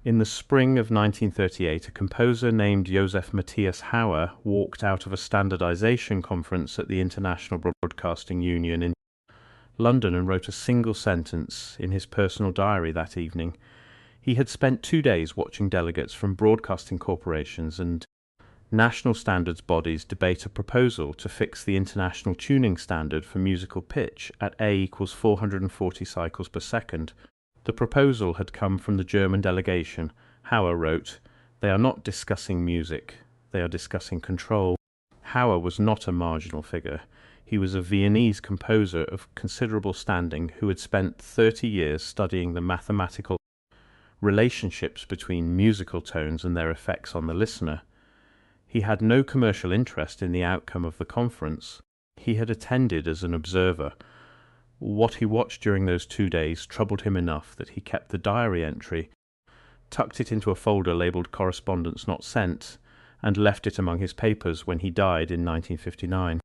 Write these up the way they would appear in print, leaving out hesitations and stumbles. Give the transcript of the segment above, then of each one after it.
In the spring of 1938, a composer named Joseph Matthias Hauer walked out of a standardization conference at the International Broadcasting Union in London and wrote a single sentence in his personal diary that evening. He had spent 2 days watching delegates from broadcasting corporations and national standards bodies debate a proposal to fix the international tuning standard for musical pitch at A equals 440 cycles per second. The proposal had come from the German delegation. Hauer wrote, "They are not discussing music, they are discussing control." Hauer was not a marginal figure. He was a Viennese composer of considerable standing who had spent 30 years studying the mathematical relationships between musical tones and their effects on the listener. He had no commercial interest in the outcome of the conference. He had attended as an observer. What he watched during those 2 days troubled him enough that he kept the diary entry, tucked it into a folder labelled Correspondence Not Sent, and left it among his papers when he died in 1959.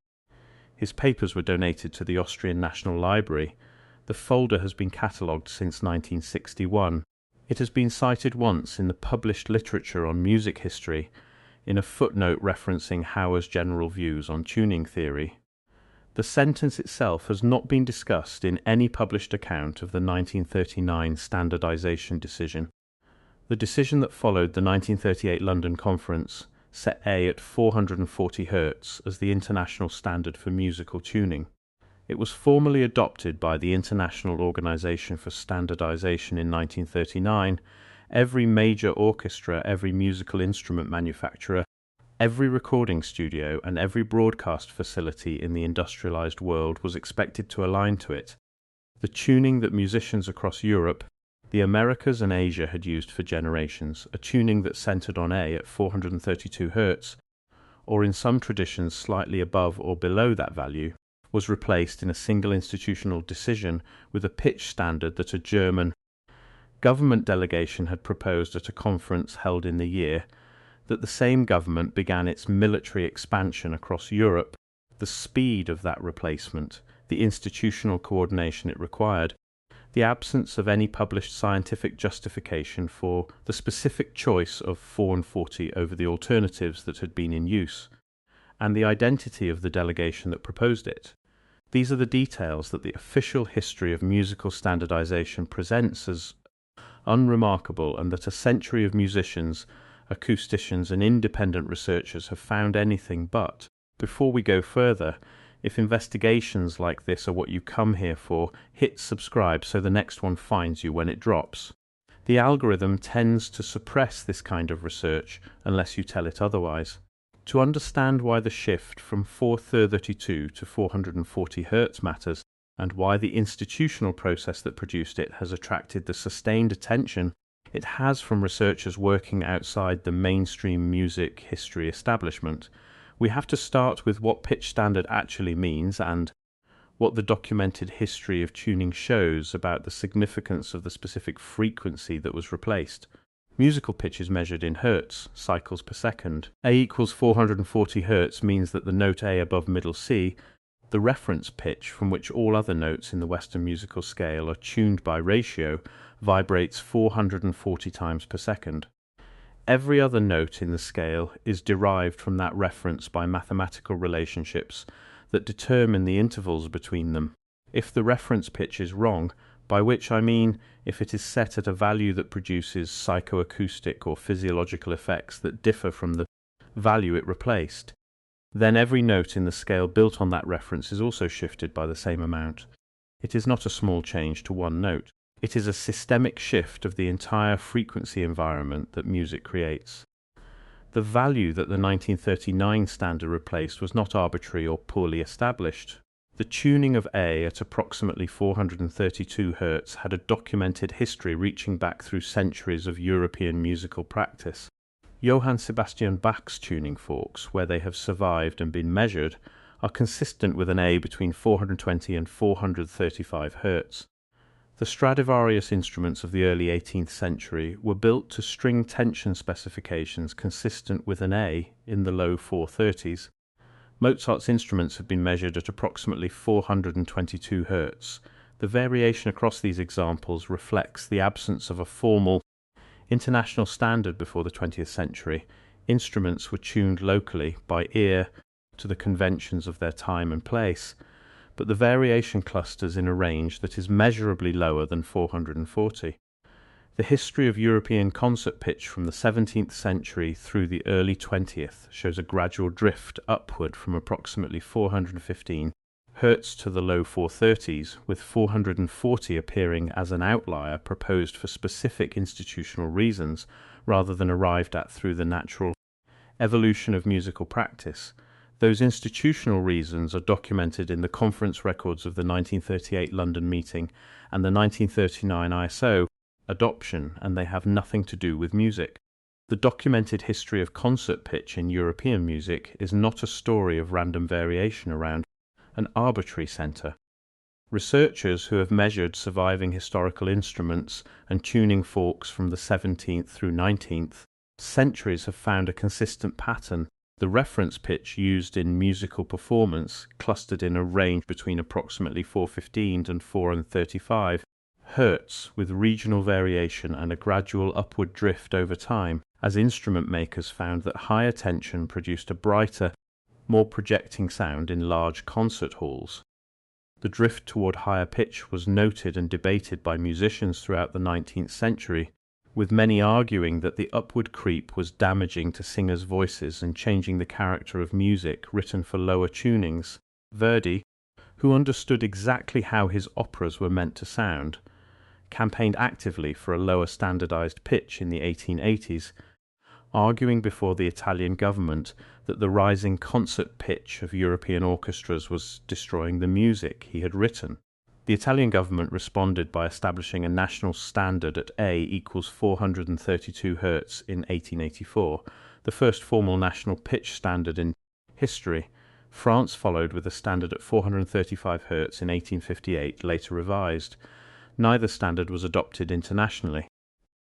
His papers were donated to the Austrian National Library. The folder has been catalogued since 1961. It has been cited once in the published literature on music history, in a footnote referencing Hauer's general views on tuning theory. The sentence itself has not been discussed in any published account of the 1939 standardization decision. The decision that followed the 1938 London Conference set A at 440 Hz as the international standard for musical tuning. It was formally adopted by the International Organization for Standardization in 1939. Every major orchestra, every musical instrument manufacturer, every recording studio and every broadcast facility in the industrialized world was expected to align to it. The tuning that musicians across Europe, the Americas and Asia had used for generations, a tuning that centered on A at 432 Hz, or in some traditions slightly above or below that value, was replaced in a single institutional decision with a pitch standard that a German government delegation had proposed at a conference held in the year that the same government began its military expansion across Europe. The speed of that replacement, the institutional coordination it required, the absence of any published scientific justification for the specific choice of 440 over the alternatives that had been in use, and the identity of the delegation that proposed it. These are the details that the official history of musical standardization presents as unremarkable, and that a century of musicians, acousticians and independent researchers have found anything but. Before we go further, if investigations like this are what you come here for, hit subscribe so the next one finds you when it drops. The algorithm tends to suppress this kind of research unless you tell it otherwise. To understand why the shift from 432 to 440 Hz matters, and why the institutional process that produced it has attracted the sustained attention it has from researchers working outside the mainstream music history establishment, we have to start with what pitch standard actually means and what the documented history of tuning shows about the significance of the specific frequency that was replaced. Musical pitch is measured in Hertz, cycles per second. A equals 440 Hz means that the note A above middle C, the reference pitch from which all other notes in the Western musical scale are tuned by ratio, vibrates 440 times per second. Every other note in the scale is derived from that reference by mathematical relationships that determine the intervals between them. If the reference pitch is wrong, by which I mean if it is set at a value that produces psychoacoustic or physiological effects that differ from the value it replaced, then every note in the scale built on that reference is also shifted by the same amount. It is not a small change to one note. It is a systemic shift of the entire frequency environment that music creates. The value that the 1939 standard replaced was not arbitrary or poorly established. The tuning of A at approximately 432 Hz had a documented history reaching back through centuries of European musical practice. Johann Sebastian Bach's tuning forks, where they have survived and been measured, are consistent with an A between 420 and 435 Hz. The Stradivarius instruments of the early 18th century were built to string tension specifications consistent with an A in the low 430s. Mozart's instruments have been measured at approximately 422 Hz. The variation across these examples reflects the absence of a formal international standard before the 20th century, instruments were tuned locally by ear to the conventions of their time and place, but the variation clusters in a range that is measurably lower than 440. The history of European concert pitch from the 17th century through the early 20th shows a gradual drift upward from approximately 415 Hz to the low 430s, with 440 appearing as an outlier proposed for specific institutional reasons rather than arrived at through the natural evolution of musical practice. Those institutional reasons are documented in the conference records of the 1938 London meeting and the 1939 ISO adoption, and they have nothing to do with music. The documented history of concert pitch in European music is not a story of random variation around an arbitrary centre. Researchers who have measured surviving historical instruments and tuning forks from the 17th through 19th centuries have found a consistent pattern. The reference pitch used in musical performance clustered in a range between approximately 415 and 435 Hz, with regional variation and a gradual upward drift over time, as instrument makers found that higher tension produced a brighter, more projecting sound in large concert halls. The drift toward higher pitch was noted and debated by musicians throughout the 19th century, with many arguing that the upward creep was damaging to singers' voices and changing the character of music written for lower tunings. Verdi, who understood exactly how his operas were meant to sound, campaigned actively for a lower standardized pitch in the 1880s, arguing before the Italian government that the rising concert pitch of European orchestras was destroying the music he had written. The Italian government responded by establishing a national standard at A equals 432 Hz in 1884, the first formal national pitch standard in history. France followed with a standard at 435 Hz in 1858, later revised. Neither standard was adopted internationally.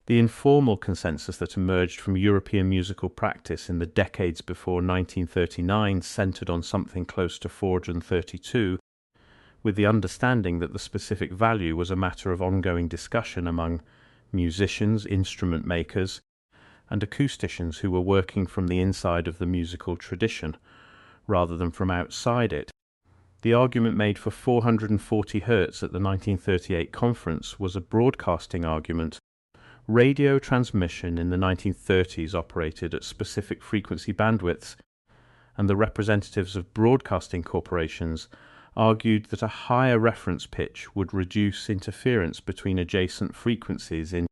The informal consensus that emerged from European musical practice in the decades before 1939 centered on something close to 432, with the understanding that the specific value was a matter of ongoing discussion among musicians, instrument makers, and acousticians who were working from the inside of the musical tradition, rather than from outside it. The argument made for 440 Hz at the 1938 conference was a broadcasting argument. Radio transmission in the 1930s operated at specific frequency bandwidths, and the representatives of broadcasting corporations argued that a higher reference pitch would reduce interference between adjacent frequencies in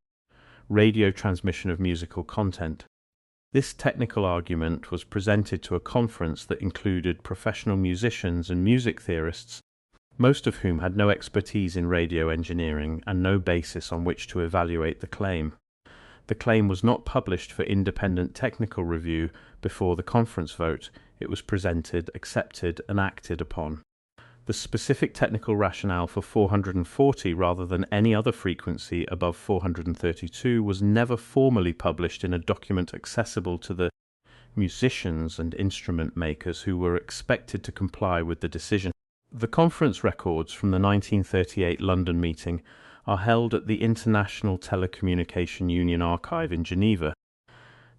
radio transmission of musical content. This technical argument was presented to a conference that included professional musicians and music theorists, most of whom had no expertise in radio engineering and no basis on which to evaluate the claim. The claim was not published for independent technical review before the conference vote. It was presented, accepted, and acted upon. The specific technical rationale for 440 rather than any other frequency above 432 was never formally published in a document accessible to the musicians and instrument makers who were expected to comply with the decision. The conference records from the 1938 London meeting are held at the International Telecommunication Union Archive in Geneva.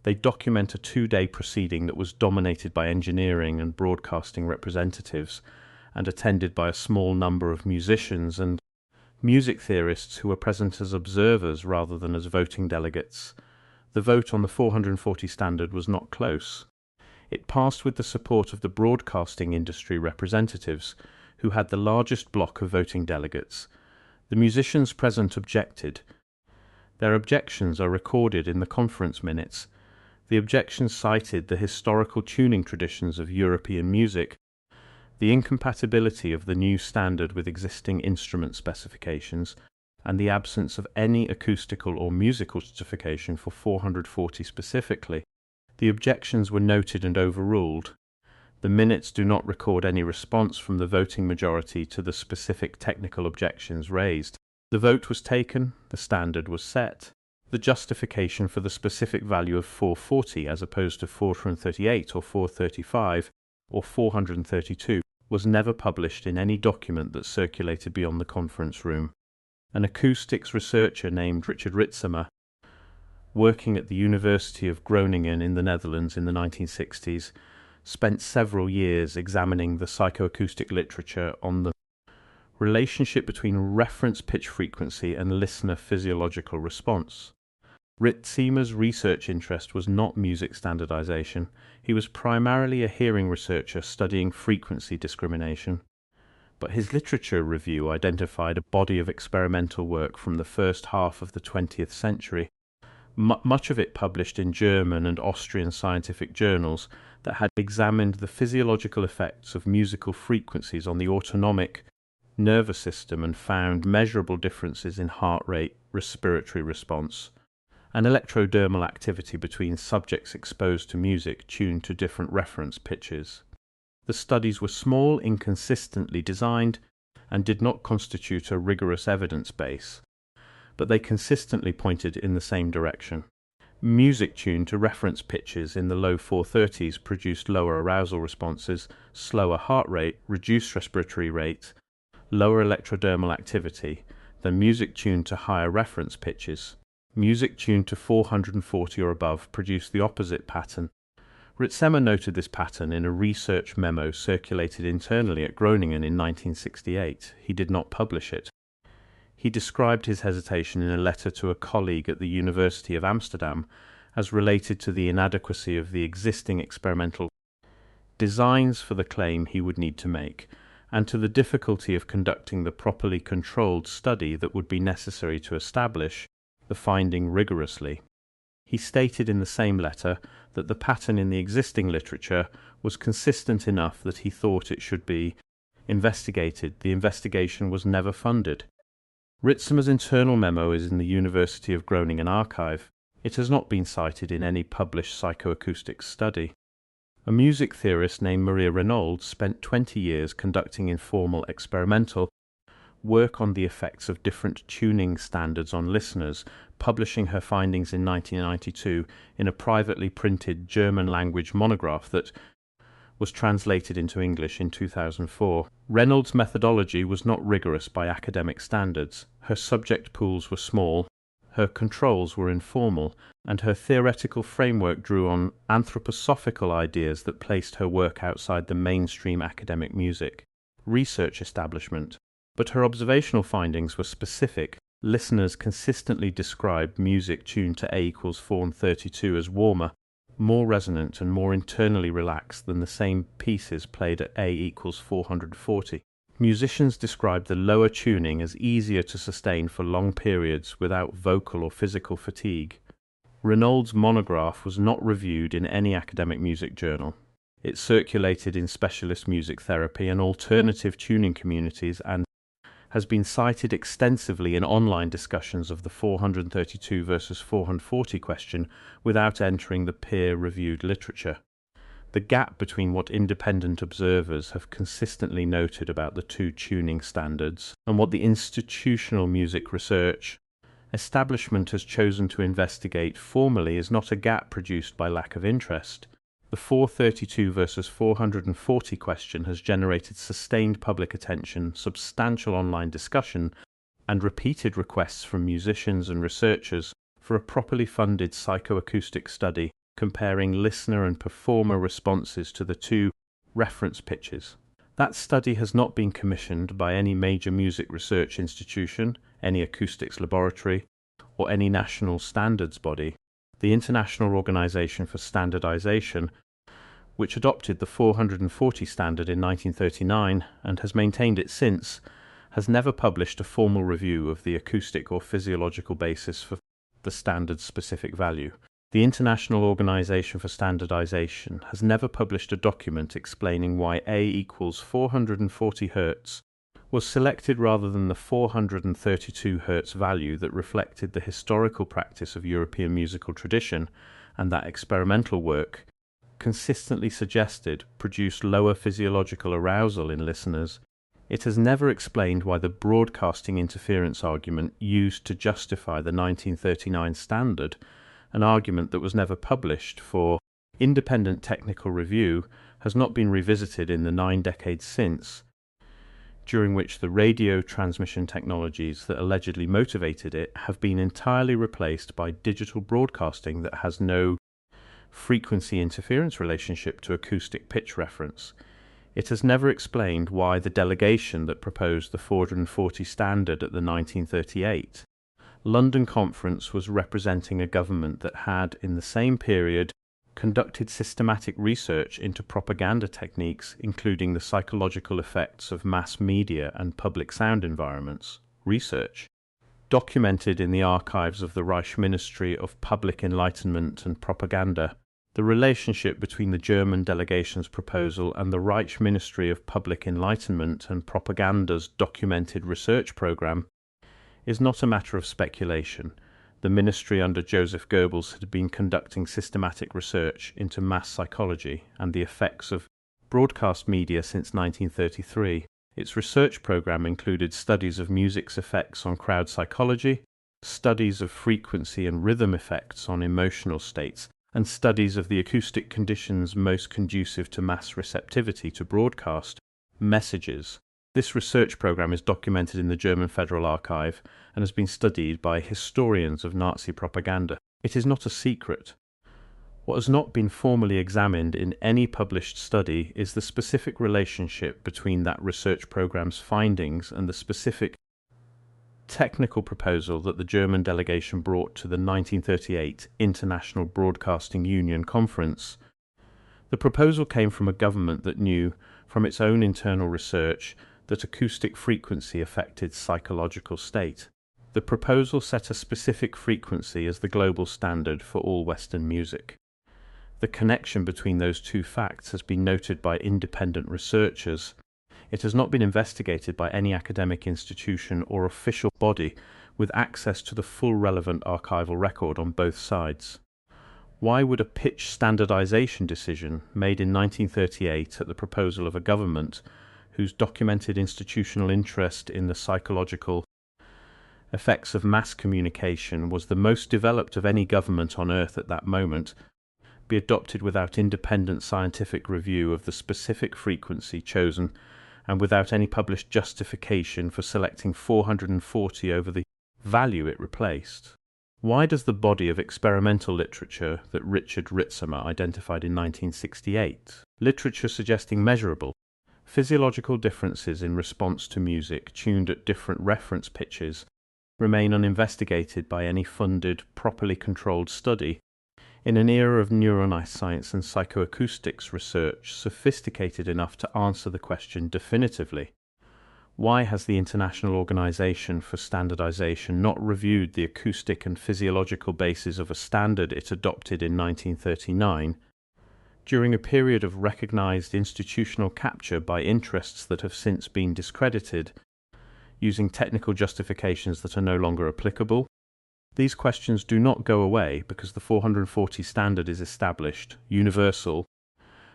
They document a two-day proceeding that was dominated by engineering and broadcasting representatives, and attended by a small number of musicians and music theorists who were present as observers rather than as voting delegates. The vote on the 440 standard was not close. It passed with the support of the broadcasting industry representatives, who had the largest block of voting delegates. The musicians present objected. Their objections are recorded in the conference minutes. The objections cited the historical tuning traditions of European music, the incompatibility of the new standard with existing instrument specifications, and the absence of any acoustical or musical justification for 440 specifically. The objections were noted and overruled. The minutes do not record any response from the voting majority to the specific technical objections raised. The vote was taken, the standard was set. The justification for the specific value of 440 as opposed to 438 or 435 or 432 was never published in any document that circulated beyond the conference room. An acoustics researcher named Richard Ritzemer working at the University of Groningen in the Netherlands in the 1960s, spent several years examining the psychoacoustic literature on the relationship between reference pitch frequency and listener physiological response. Ritzima's research interest was not music standardization. He was primarily a hearing researcher studying frequency discrimination. But his literature review identified a body of experimental work from the first half of the 20th century, much of it published in German and Austrian scientific journals, that had examined the physiological effects of musical frequencies on the autonomic nervous system and found measurable differences in heart rate, respiratory response, and electrodermal activity between subjects exposed to music tuned to different reference pitches. The studies were small, inconsistently designed, and did not constitute a rigorous evidence base, but they consistently pointed in the same direction. Music tuned to reference pitches in the low 430s produced lower arousal responses, slower heart rate, reduced respiratory rate, lower electrodermal activity than music tuned to higher reference pitches. Music tuned to 440 or above produced the opposite pattern. Ritzema noted this pattern in a research memo circulated internally at Groningen in 1968. He did not publish it. He described his hesitation in a letter to a colleague at the University of Amsterdam as related to the inadequacy of the existing experimental designs for the claim he would need to make, and to the difficulty of conducting the properly controlled study that would be necessary to establish the finding rigorously. He stated in the same letter that the pattern in the existing literature was consistent enough that he thought it should be investigated. The investigation was never funded. Ritzema's internal memo is in the University of Groningen archive. It has not been cited in any published psychoacoustic study. A music theorist named Maria Reynolds spent 20 years conducting informal experimental work on the effects of different tuning standards on listeners, publishing her findings in 1992 in a privately printed German-language monograph that was translated into English in 2004. Reynolds' methodology was not rigorous by academic standards. Her subject pools were small, her controls were informal, and her theoretical framework drew on anthroposophical ideas that placed her work outside the mainstream academic music research establishment. But her observational findings were specific. Listeners consistently described music tuned to A equals 432 as warmer, more resonant and more internally relaxed than the same pieces played at A equals 440. Musicians described the lower tuning as easier to sustain for long periods without vocal or physical fatigue. Reynolds' monograph was not reviewed in any academic music journal. It circulated in specialist music therapy and alternative tuning communities and has been cited extensively in online discussions of the 432 versus 440 question without entering the peer-reviewed literature. The gap between what independent observers have consistently noted about the two tuning standards and what the institutional music research establishment has chosen to investigate formally is not a gap produced by lack of interest. The 432 versus 440 question has generated sustained public attention, substantial online discussion, and repeated requests from musicians and researchers for a properly funded psychoacoustic study comparing listener and performer responses to the two reference pitches. That study has not been commissioned by any major music research institution, any acoustics laboratory, or any national standards body. The International Organization for Standardization, which adopted the 440 standard in 1939 and has maintained it since, has never published a formal review of the acoustic or physiological basis for the standard's specific value. The International Organization for Standardization has never published a document explaining why A equals 440 Hz was selected rather than the 432 Hz value that reflected the historical practice of European musical tradition and that experimental work consistently suggested produced lower physiological arousal in listeners. It has never explained why the broadcasting interference argument used to justify the 1939 standard, an argument that was never published for independent technical review, has not been revisited in the 9 decades since. during which the radio transmission technologies that allegedly motivated it have been entirely replaced by digital broadcasting that has no frequency interference relationship to acoustic pitch reference. It has never explained why the delegation that proposed the 440 standard at the 1938 London Conference was representing a government that had, in the same period, conducted systematic research into propaganda techniques, including the psychological effects of mass media and public sound environments. Research documented in the archives of the Reich Ministry of Public Enlightenment and Propaganda. The relationship between the German delegation's proposal and the Reich Ministry of Public Enlightenment and Propaganda's documented research program is not a matter of speculation. The ministry under Joseph Goebbels had been conducting systematic research into mass psychology and the effects of broadcast media since 1933. Its research program included studies of music's effects on crowd psychology, studies of frequency and rhythm effects on emotional states, and studies of the acoustic conditions most conducive to mass receptivity to broadcast messages. This research program is documented in the German Federal Archive and has been studied by historians of Nazi propaganda. It is not a secret. What has not been formally examined in any published study is the specific relationship between that research program's findings and the specific technical proposal that the German delegation brought to the 1938 International Broadcasting Union Conference. The proposal came from a government that knew, from its own internal research, that acoustic frequency affected psychological state. The proposal set a specific frequency as the global standard for all Western music. The connection between those two facts has been noted by independent researchers. It has not been investigated by any academic institution or official body with access to the full relevant archival record on both sides. Why would a pitch standardization decision made in 1938 at the proposal of a government whose documented institutional interest in the psychological effects of mass communication was the most developed of any government on earth at that moment, be adopted without independent scientific review of the specific frequency chosen and without any published justification for selecting 440 over the value it replaced? Why does the body of experimental literature that Richard Ritsamer identified in 1968, literature suggesting measurable physiological differences in response to music tuned at different reference pitches, remain uninvestigated by any funded, properly controlled study? In an era of neuroscience and psychoacoustics research sophisticated enough to answer the question definitively, why has the International Organization for Standardization not reviewed the acoustic and physiological basis of a standard it adopted in 1939 during a period of recognized institutional capture by interests that have since been discredited, using technical justifications that are no longer applicable? These questions do not go away because the 440 standard is established, universal,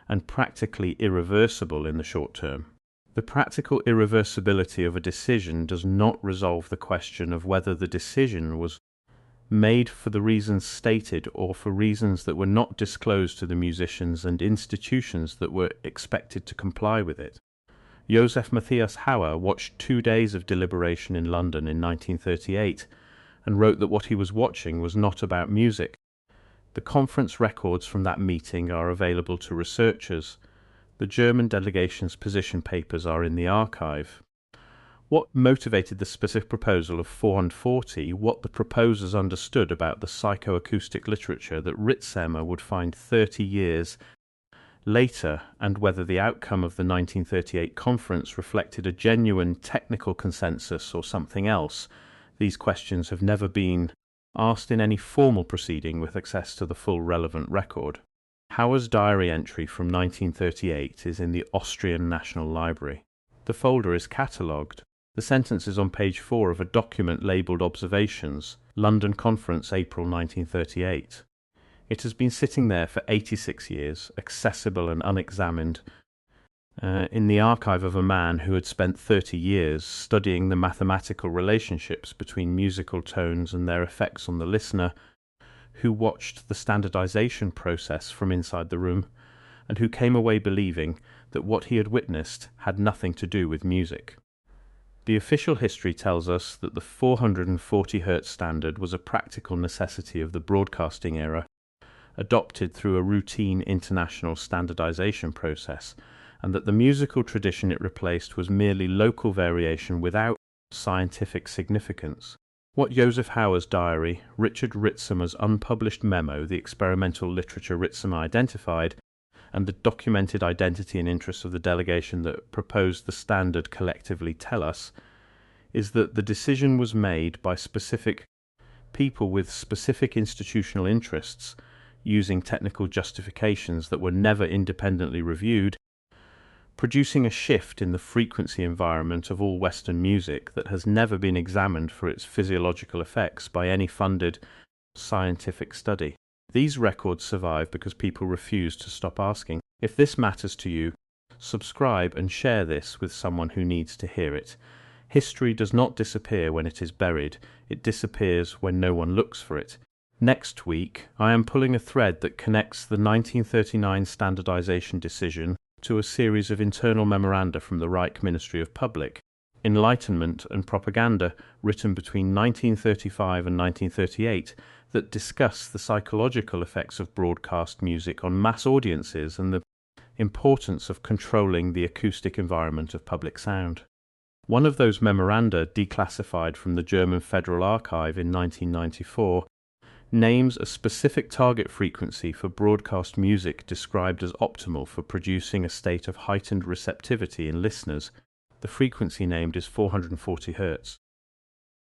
and practically irreversible in the short term. The practical irreversibility of a decision does not resolve the question of whether the decision was made for the reasons stated or for reasons that were not disclosed to the musicians and institutions that were expected to comply with it. Josef Matthias Hauer watched 2 days of deliberation in London in 1938 and wrote that what he was watching was not about music. The conference records from that meeting are available to researchers. The German delegation's position papers are in the archive. What motivated the specific proposal of 440, what the proposers understood about the psychoacoustic literature that Ritsamer would find 30 years later, and whether the outcome of the 1938 conference reflected a genuine technical consensus or something else, these questions have never been asked in any formal proceeding with access to the full relevant record. Hauer's diary entry from 1938 is in the Austrian National Library. The folder is catalogued. The sentence is on page 4 of a document labelled Observations, London Conference, April 1938. It has been sitting there for 86 years, accessible and unexamined, in the archive of a man who had spent 30 years studying the mathematical relationships between musical tones and their effects on the listener, who watched the standardization process from inside the room, and who came away believing that what he had witnessed had nothing to do with music. The official history tells us that the 440 Hz standard was a practical necessity of the broadcasting era, adopted through a routine international standardization process, and that the musical tradition it replaced was merely local variation without scientific significance. What Joseph Hauer's diary, Richard Ritsamer's unpublished memo, The Experimental Literature Ritsamer Identified, and the documented identity and interests of the delegation that proposed the standard collectively tell us is that the decision was made by specific people with specific institutional interests, using technical justifications that were never independently reviewed, producing a shift in the frequency environment of all Western music that has never been examined for its physiological effects by any funded scientific study. These records survive because people refuse to stop asking. If this matters to you, subscribe and share this with someone who needs to hear it. History does not disappear when it is buried. It disappears when no one looks for it. Next week, I am pulling a thread that connects the 1939 standardization decision to a series of internal memoranda from the Reich Ministry of Public, Enlightenment and Propaganda written between 1935 and 1938 that discuss the psychological effects of broadcast music on mass audiences and the importance of controlling the acoustic environment of public sound. One of those memoranda, declassified from the German Federal Archive in 1994, names a specific target frequency for broadcast music described as optimal for producing a state of heightened receptivity in listeners. The frequency named is 440 Hz.